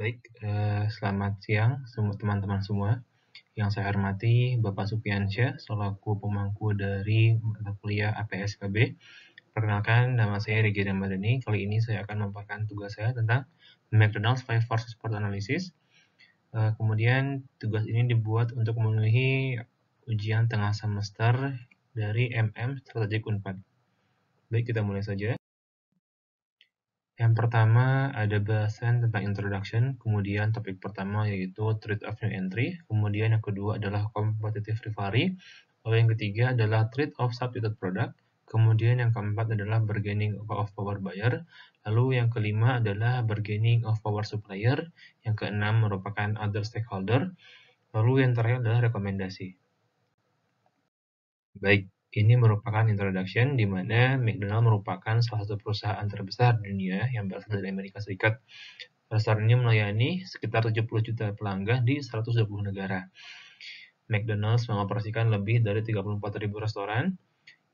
Baik, selamat siang teman-teman semua. Yang saya hormati Bapak Supiansyah selaku pemangku dari mata kuliah APSKB. Perkenalkan, nama saya Regi Ramadhani. Kali ini saya akan memaparkan tugas saya tentang McDonald's Five Forces Sport Analysis. Kemudian tugas ini dibuat untuk memenuhi ujian tengah semester dari Strategik Unpad. Baik, kita mulai saja. Yang pertama ada bahasan tentang introduction, kemudian topik pertama yaitu trade of new entry, kemudian yang kedua adalah competitive rivalry, lalu yang ketiga adalah trade of substitute product, kemudian yang keempat adalah bargaining of power buyer, lalu yang kelima adalah bargaining of power supplier, yang keenam merupakan other stakeholder, lalu yang terakhir adalah rekomendasi. Baik, ini merupakan introduction di mana McDonald merupakan salah satu perusahaan terbesar di dunia yang berasal dari Amerika Serikat. Restoran ini melayani sekitar 70 juta pelanggan di 120 negara. McDonald's mengoperasikan lebih dari 34.000 restoran.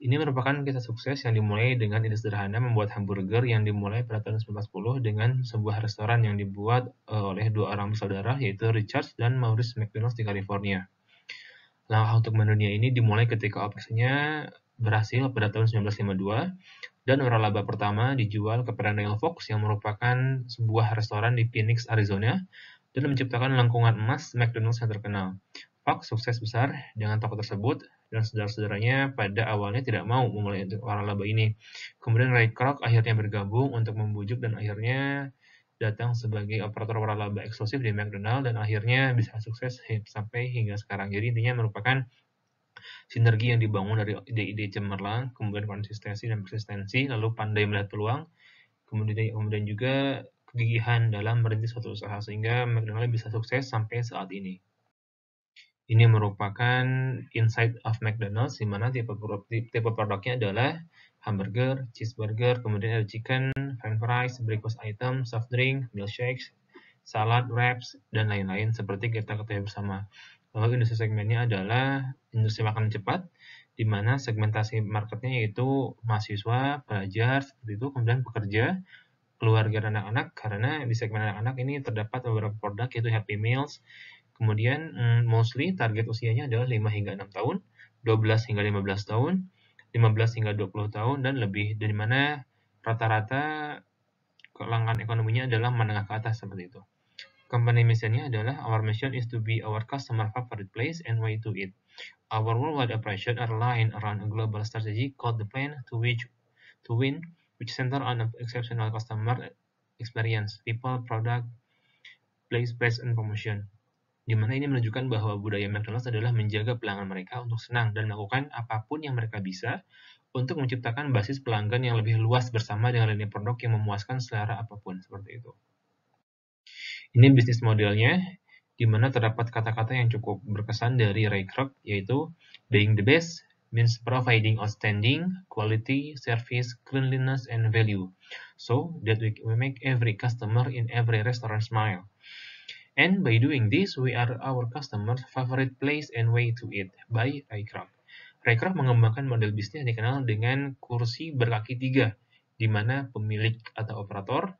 Ini merupakan kisah sukses yang dimulai dengan ide sederhana membuat hamburger yang dimulai pada tahun 1910 dengan sebuah restoran yang dibuat oleh dua orang bersaudara yaitu Richard dan Maurice McDonald di California. Langkah untuk mendunia ini dimulai ketika operasinya berhasil pada tahun 1952 dan waralaba pertama dijual kepada Neil Fox yang merupakan sebuah restoran di Phoenix, Arizona dan menciptakan lengkungan emas McDonald's yang terkenal. Fox sukses besar dengan toko tersebut dan saudara-saudaranya pada awalnya tidak mau memulai waralaba ini. Kemudian Ray Kroc akhirnya bergabung untuk membujuk dan akhirnya datang sebagai operator waralaba eksklusif di McDonald dan akhirnya bisa sukses sampai hingga sekarang. Jadi intinya merupakan sinergi yang dibangun dari ide-ide cemerlang, kemudian konsistensi dan persistensi, lalu pandai melihat peluang, kemudian juga kegigihan dalam merintis suatu usaha sehingga McDonald bisa sukses sampai saat ini. Ini merupakan insight of McDonald's, di mana tipe produknya adalah hamburger, cheeseburger, kemudian ada chicken, french fries, breakfast item, soft drink, milkshakes, salad, wraps, dan lain-lain seperti kita ketahui bersama. Lalu industri segmennya adalah industri makanan cepat, di mana segmentasi marketnya yaitu mahasiswa, pelajar, seperti itu, kemudian pekerja, keluarga dan anak-anak, karena di segmen anak-anak ini terdapat beberapa produk yaitu Happy Meals. Kemudian mostly target usianya adalah 5 hingga 6 tahun, 12 hingga 15 tahun, 15 hingga 20 tahun, dan lebih, dari mana rata-rata kalangan ekonominya adalah menengah ke atas seperti itu. Company missionnya adalah our mission is to be our customer favorite place and way to eat. Our worldwide operation are aligned around a global strategy called the Plan to Win, which center on an exceptional customer experience, people, product, place, price, and promotion. Di mana ini menunjukkan bahwa budaya McDonald's adalah menjaga pelanggan mereka untuk senang dan melakukan apapun yang mereka bisa untuk menciptakan basis pelanggan yang lebih luas bersama dengan lini produk yang memuaskan selera apapun, seperti itu. Ini bisnis modelnya, di mana terdapat kata-kata yang cukup berkesan dari Ray Kroc, yaitu being the best means providing outstanding quality, service, cleanliness, and value, so that we make every customer in every restaurant smile. And by doing this, we are our customers' favorite place and way to eat, by Ray Kroc. Ray Kroc mengembangkan model bisnis yang dikenal dengan kursi berkaki 3, di mana pemilik atau operator,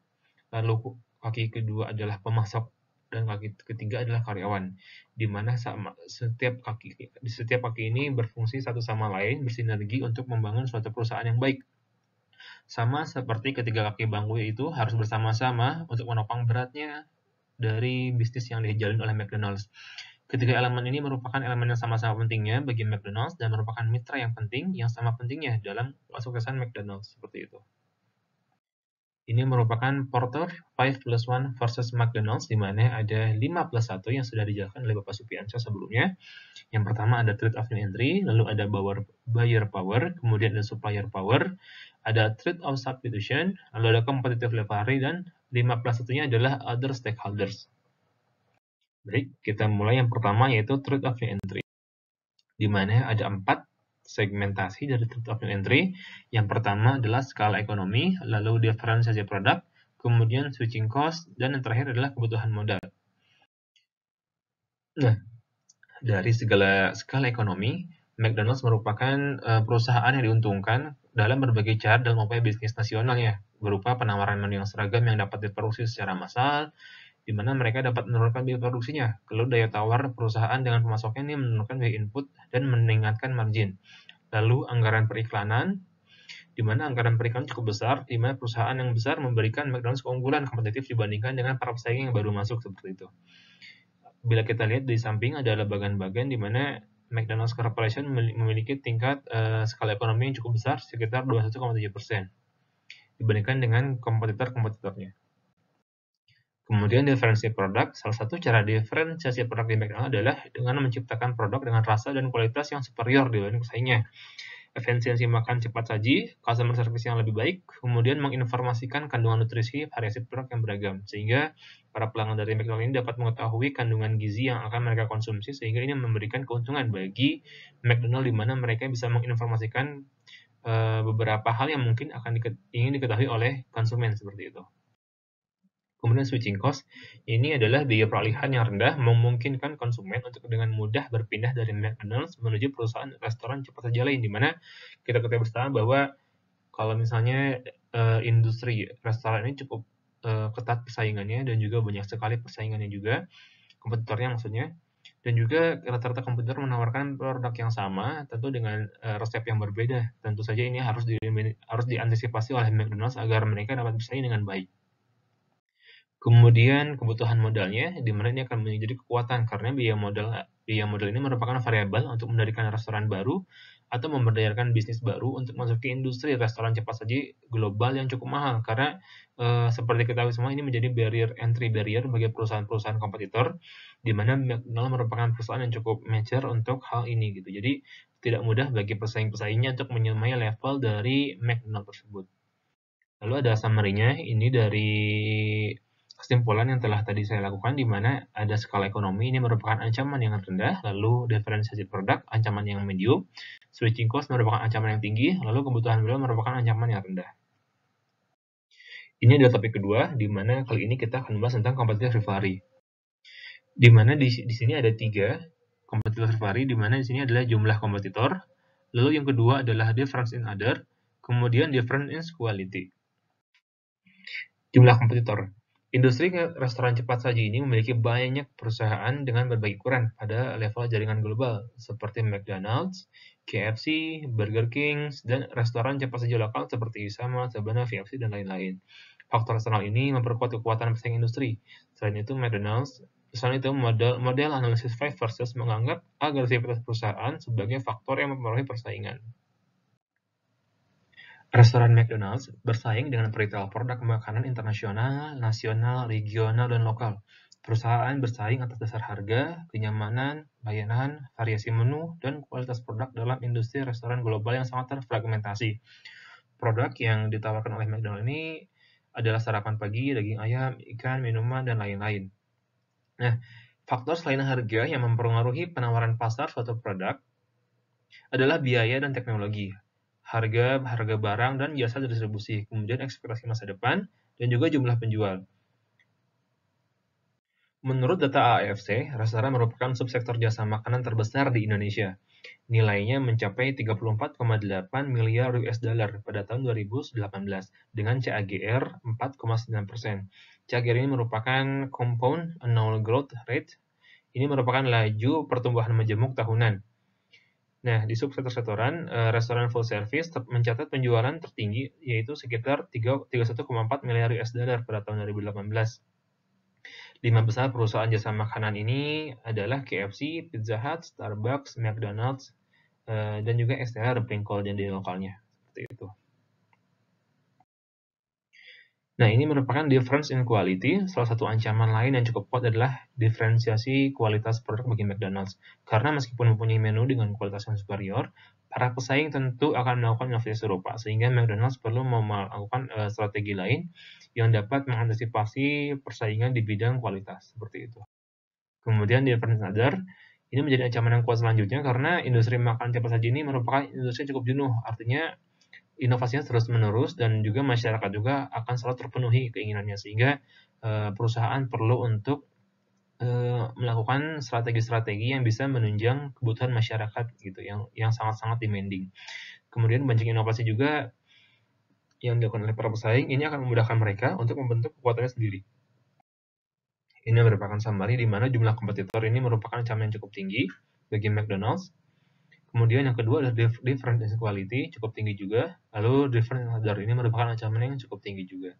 lalu kaki kedua adalah pemasok, dan kaki ketiga adalah karyawan, di mana setiap kaki ini berfungsi satu sama lain, bersinergi untuk membangun suatu perusahaan yang baik. Sama seperti ketiga kaki bangku itu harus bersama-sama untuk menopang beratnya dari bisnis yang dijalin oleh McDonald's. Ketiga elemen ini merupakan elemen yang sama-sama pentingnya bagi McDonald's dan merupakan mitra yang penting yang sama pentingnya dalam kesuksesan McDonald's, seperti itu. Ini merupakan Porter 5+1 versus McDonald's, di mana ada 5+1 yang sudah dijelaskan oleh Bapak Supiansyah sebelumnya. Yang pertama ada trade of new entry, lalu ada buyer power, kemudian ada supplier power, ada trade of substitution, lalu ada competitive rivalry, dan 5+1-nya adalah other stakeholders. Baik, kita mulai yang pertama yaitu trade of new entry, di mana ada 4 segmentasi dari trade of new entry. Yang pertama adalah skala ekonomi, lalu diferensiasi produk, kemudian switching cost, dan yang terakhir adalah kebutuhan modal. Nah, dari segala skala ekonomi, McDonald's merupakan perusahaan yang diuntungkan dalam berbagai cara dalam upaya bisnis nasionalnya, berupa penawaran menu yang seragam yang dapat diproduksi secara massal, di mana mereka dapat menurunkan biaya produksinya. Lalu daya tawar perusahaan dengan pemasoknya ini menurunkan biaya input dan meningkatkan margin. Lalu anggaran periklanan, di mana anggaran periklanan cukup besar, di mana perusahaan yang besar memberikan McDonald's keunggulan kompetitif dibandingkan dengan para pesaing yang baru masuk seperti itu. Bila kita lihat di samping ada bagian-bagian di mana McDonald's Corporation memiliki tingkat skala ekonomi yang cukup besar, sekitar 21,7% dibandingkan dengan kompetitor-kompetitornya. Kemudian diferensiasi produk, salah satu cara diferensiasi produk di McDonald's adalah dengan menciptakan produk dengan rasa dan kualitas yang superior dibanding pesaingnya. Efisiensi makan cepat saji, customer service yang lebih baik, kemudian menginformasikan kandungan nutrisi, variasi produk yang beragam, sehingga para pelanggan dari McDonald's ini dapat mengetahui kandungan gizi yang akan mereka konsumsi, sehingga ini memberikan keuntungan bagi McDonald's di mana mereka bisa menginformasikan beberapa hal yang mungkin ingin diketahui oleh konsumen seperti itu. Kemudian switching cost, ini adalah biaya peralihan yang rendah memungkinkan konsumen untuk dengan mudah berpindah dari McDonald's menuju perusahaan restoran cepat saji lain, di mana kita ketahui bersama bahwa kalau misalnya industri restoran ini cukup ketat persaingannya dan juga banyak sekali persaingannya juga, kompetitornya maksudnya, dan juga rata-rata kompetitor menawarkan produk yang sama, tentu dengan resep yang berbeda. Tentu saja ini harus diantisipasi oleh McDonald's agar mereka dapat bersaing dengan baik. Kemudian kebutuhan modalnya, di mana ini akan menjadi kekuatan karena biaya modal ini merupakan variabel untuk mendirikan restoran baru atau memberdayakan bisnis baru untuk masuk ke industri restoran cepat saji global yang cukup mahal karena seperti kita tahu semua ini menjadi entry barrier bagi perusahaan-perusahaan kompetitor, di mana McDonald's merupakan perusahaan yang cukup mature untuk hal ini gitu. Jadi tidak mudah bagi pesaing-pesaingnya untuk menyamai level dari McDonald's tersebut. Lalu ada summary-nya, ini dari kesimpulan yang telah tadi saya lakukan, di mana ada skala ekonomi, ini merupakan ancaman yang rendah, lalu diferensiasi produk, ancaman yang medium, switching cost merupakan ancaman yang tinggi, lalu kebutuhan modal merupakan ancaman yang rendah. Ini adalah topik kedua, di mana kali ini kita akan membahas tentang competitive rivalry. Di mana di sini ada 3 competitive rivalry, di mana di sini adalah jumlah kompetitor, lalu yang kedua adalah difference in order, kemudian difference in quality. Jumlah kompetitor. Industri restoran cepat saji ini memiliki banyak perusahaan dengan berbagai ukuran pada level jaringan global, seperti McDonald's, KFC, Burger King, dan restoran cepat saji lokal seperti Isama, Sabana, VFC, dan lain-lain. Faktor eksternal ini memperkuat kekuatan pesaing industri. Selain itu, model analisis 5 versus menganggap agresivitas perusahaan sebagai faktor yang mempengaruhi persaingan. Restoran McDonald's bersaing dengan retail produk makanan internasional, nasional, regional, dan lokal. Perusahaan bersaing atas dasar harga, kenyamanan, layanan, variasi menu, dan kualitas produk dalam industri restoran global yang sangat terfragmentasi. Produk yang ditawarkan oleh McDonald's ini adalah sarapan pagi, daging ayam, ikan, minuman, dan lain-lain. Nah, faktor selain harga yang mempengaruhi penawaran pasar suatu produk adalah biaya dan teknologi. Harga barang dan jasa distribusi, kemudian ekspektasi masa depan, dan juga jumlah penjual. Menurut data AFC, restoran merupakan subsektor jasa makanan terbesar di Indonesia. Nilainya mencapai 34,8 miliar US dollar pada tahun 2018 dengan CAGR 4,9%. CAGR ini merupakan Compound Annual Growth Rate. Ini merupakan laju pertumbuhan majemuk tahunan. Nah, di subsektor-sektoran, restoran full service mencatat penjualan tertinggi, yaitu sekitar 31,4 miliar US dollar pada tahun 2018. 5 besar perusahaan jasa makanan ini adalah KFC, Pizza Hut, Starbucks, McDonald's, dan juga STR, Pringles, dan di lokalnya. Seperti itu. Nah, ini merupakan difference in quality. Salah satu ancaman lain yang cukup kuat adalah diferensiasi kualitas produk bagi McDonald's. Karena meskipun mempunyai menu dengan kualitas yang superior, para pesaing tentu akan melakukan inovasi serupa, sehingga McDonald's perlu melakukan strategi lain yang dapat mengantisipasi persaingan di bidang kualitas. Seperti itu. Kemudian difference in order, ini menjadi ancaman yang kuat selanjutnya karena industri makan cepat saji ini merupakan industri yang cukup jenuh. Artinya, inovasinya terus-menerus dan juga masyarakat juga akan selalu terpenuhi keinginannya, sehingga perusahaan perlu untuk melakukan strategi-strategi yang bisa menunjang kebutuhan masyarakat gitu, yang sangat-sangat demanding. Kemudian banyak inovasi juga yang dilakukan oleh para pesaing, ini akan memudahkan mereka untuk membentuk kekuatannya sendiri. Ini merupakan summary di mana jumlah kompetitor ini merupakan ancaman yang cukup tinggi bagi McDonald's. Kemudian yang kedua adalah different quality, cukup tinggi juga. Lalu different order ini merupakan ancaman yang cukup tinggi juga.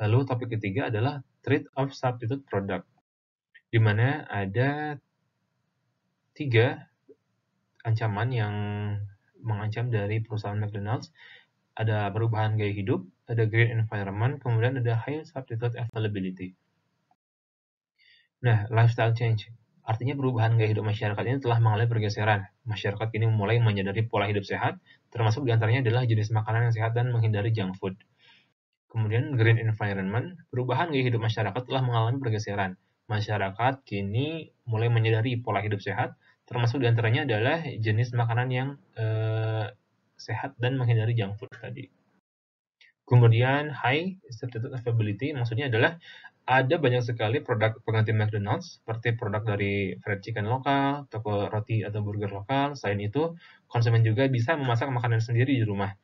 Lalu topik ketiga adalah threat of substitute product, di mana ada 3 ancaman yang mengancam dari perusahaan McDonald's. Ada perubahan gaya hidup, ada green environment, kemudian ada high substitute availability. Nah, lifestyle change. Artinya perubahan gaya hidup masyarakat ini telah mengalami pergeseran. Masyarakat kini mulai menyadari pola hidup sehat, termasuk diantaranya adalah jenis makanan yang sehat dan menghindari junk food. Kemudian green environment, perubahan gaya hidup masyarakat telah mengalami pergeseran. Masyarakat kini mulai menyadari pola hidup sehat, termasuk diantaranya adalah jenis makanan yang sehat dan menghindari junk food tadi. Kemudian high substitute availability, maksudnya adalah ada banyak sekali produk pengganti McDonald's, seperti produk dari fried chicken lokal, toko roti atau burger lokal. Selain itu, konsumen juga bisa memasak makanan sendiri di rumah.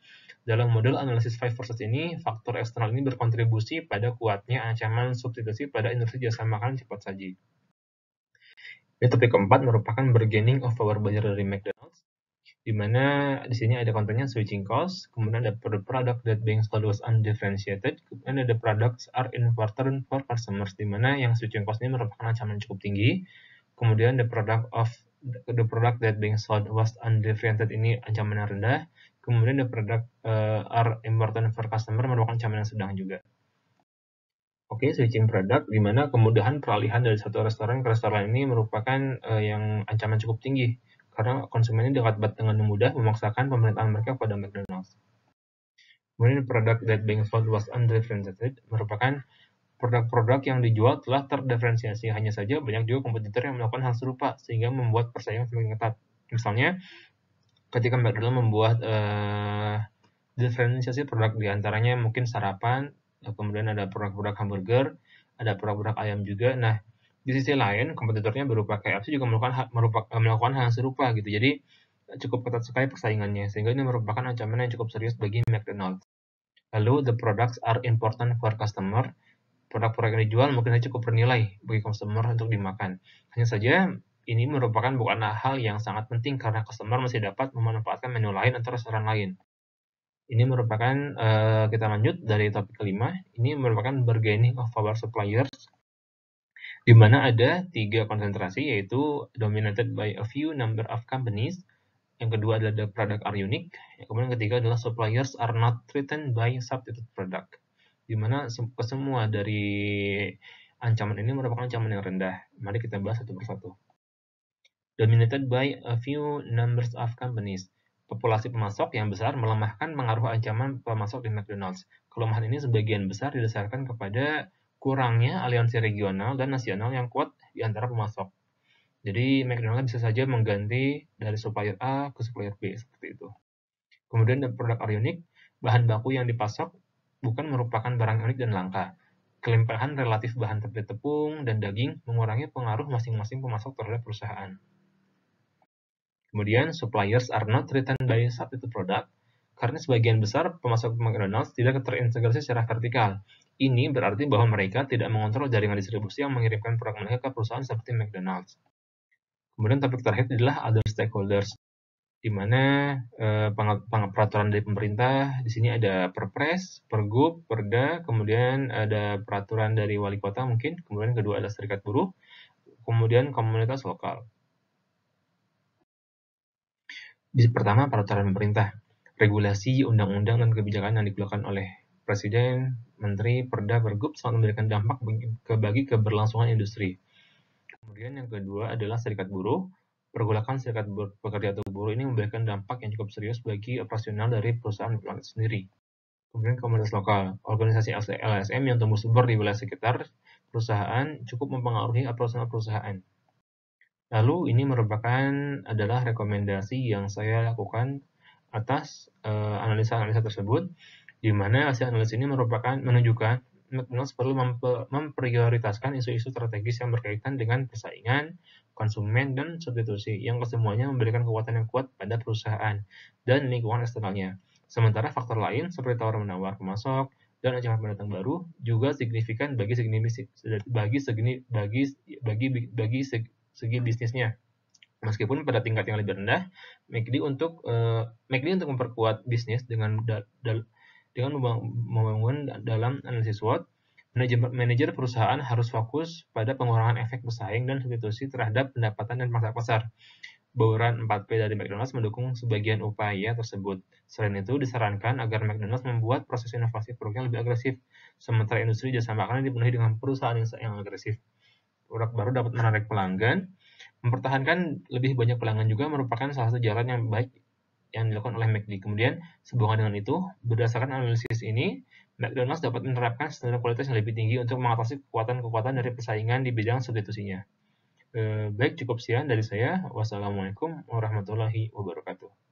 Dalam model analisis 5 versus ini, faktor eksternal ini berkontribusi pada kuatnya ancaman substitusi pada industri jasa makanan cepat saji. Ini topik keempat merupakan bargaining of power buyer dari McDonald's, di mana di sini ada kontennya switching cost, kemudian ada product that being sold was undifferentiated, kemudian ada products are important for customers, di mana yang switching cost ini merupakan ancaman cukup tinggi. Kemudian the product that being sold was undifferentiated ini ancaman yang rendah. Kemudian the product are important for customer merupakan ancaman yang sedang juga. Oke, switching product, di mana kemudahan peralihan dari satu restoran ke restoran ini merupakan yang ancaman cukup tinggi, karena konsumen ini dapat dengan mudah memaksakan pemerintahan mereka pada McDonald's. Kemudian product that being sold was undifferentiated merupakan produk-produk yang dijual telah terdiferensiasi, hanya saja banyak juga kompetitor yang melakukan hal serupa sehingga membuat persaingan semakin ketat. Misalnya, ketika McDonald's membuat diferensiasi produk diantaranya mungkin sarapan, kemudian ada produk-produk hamburger, ada produk-produk ayam juga. Nah, di sisi lain kompetitornya berupa KFC juga melakukan hal serupa gitu. Jadi cukup ketat sekali persaingannya, sehingga ini merupakan ancaman yang cukup serius bagi McDonald's. Lalu the products are important for customer. Produk-produk yang dijual mungkin saja cukup bernilai bagi customer untuk dimakan. Hanya saja ini merupakan bukan hal yang sangat penting karena customer masih dapat memanfaatkan menu lain atau restoran lain. Ini merupakan kita lanjut dari topik kelima. Ini merupakan bargaining of power suppliers, di mana ada 3 konsentrasi, yaitu dominated by a few number of companies. Yang kedua adalah the product are unique. Kemudian yang ketiga adalah suppliers are not threatened by substitute product, di mana semua dari ancaman ini merupakan ancaman yang rendah. Mari kita bahas satu persatu. Dominated by a few numbers of companies. Populasi pemasok yang besar melemahkan pengaruh ancaman pemasok di McDonald's. Kelemahan ini sebagian besar didasarkan kepada kurangnya aliansi regional dan nasional yang kuat di antara pemasok. Jadi McDonald's bisa saja mengganti dari supplier A ke supplier B, seperti itu. Kemudian produk are unique, bahan baku yang dipasok bukan merupakan barang unik dan langka. Kelimpahan relatif bahan seperti tepung dan daging mengurangi pengaruh masing-masing pemasok terhadap perusahaan. Kemudian, suppliers are not threatened by substitute product, karena sebagian besar pemasok McDonald's tidak terintegrasi secara vertikal. Ini berarti bahwa mereka tidak mengontrol jaringan distribusi yang mengirimkan produk mereka ke perusahaan seperti McDonald's. Kemudian topik terakhir adalah other stakeholders, di mana peraturan dari pemerintah. Di sini ada Perpres, Pergub, Perda, kemudian ada peraturan dari wali kota mungkin, kemudian kedua ada serikat buruh, kemudian komunitas lokal. Pertama, peraturan pemerintah, regulasi, undang-undang, dan kebijakan yang dikeluarkan oleh Presiden, Menteri, Perda, Pergub sangat memberikan dampak bagi keberlangsungan industri. Kemudian yang kedua adalah serikat buruh. Pergolakan serikat pekerja atau buruh ini memberikan dampak yang cukup serius bagi operasional dari perusahaan itu sendiri. Kemudian komunitas lokal, organisasi LSM yang tumbuh subur di wilayah sekitar perusahaan cukup mempengaruhi operasional perusahaan. Lalu ini adalah rekomendasi yang saya lakukan atas analisa-analisa tersebut, di mana hasil analisis ini menunjukkan McDonald's perlu memprioritaskan isu-isu strategis yang berkaitan dengan persaingan, konsumen, dan substitusi, yang kesemuanya memberikan kekuatan yang kuat pada perusahaan dan lingkungan eksternalnya. Sementara faktor lain seperti tawar-menawar pemasok, dan ancaman pendatang baru juga signifikan bagi segi bisnisnya. Meskipun pada tingkat yang lebih rendah, McD untuk memperkuat bisnis dengan membangun dalam analisis SWOT, manajer perusahaan harus fokus pada pengurangan efek pesaing dan substitusi terhadap pendapatan dan pangsa pasar. Bauran 4P dari McDonald's mendukung sebagian upaya tersebut. Selain itu, disarankan agar McDonald's membuat proses inovasi produk yang lebih agresif, sementara industri jasa makanan dipenuhi dengan perusahaan yang agresif. Produk baru dapat menarik pelanggan. Mempertahankan lebih banyak pelanggan juga merupakan salah satu jalan yang baik yang dilakukan oleh McD. Kemudian, sehubungan dengan itu, berdasarkan analisis ini, McDonald's dapat menerapkan standar kualitas yang lebih tinggi untuk mengatasi kekuatan-kekuatan dari persaingan di bidang substitusinya. Baik, cukup sekian dari saya. Wassalamualaikum warahmatullahi wabarakatuh.